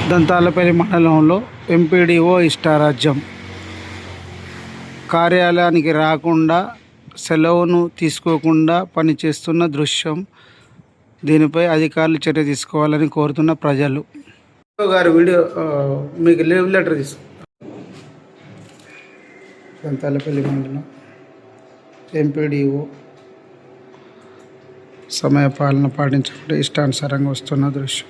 దంతాలపల్లి మండలంలో ఎంపీడీఓ ఇష్టారాజ్యం. కార్యాలయానికి రాకుండా సెలవును తీసుకోకుండా పనిచేస్తున్న దృశ్యం. దీనిపై అధికారులు చర్య తీసుకోవాలని కోరుతున్న ప్రజలు. గారు వీడియో మీకు లీవ్ లెటర్ తీసు. దంతాలపల్లి మండలం ఎంపీడీఓ సమయ పాలన పాటించకుండా ఇష్టానుసారంగా వస్తున్న దృశ్యం.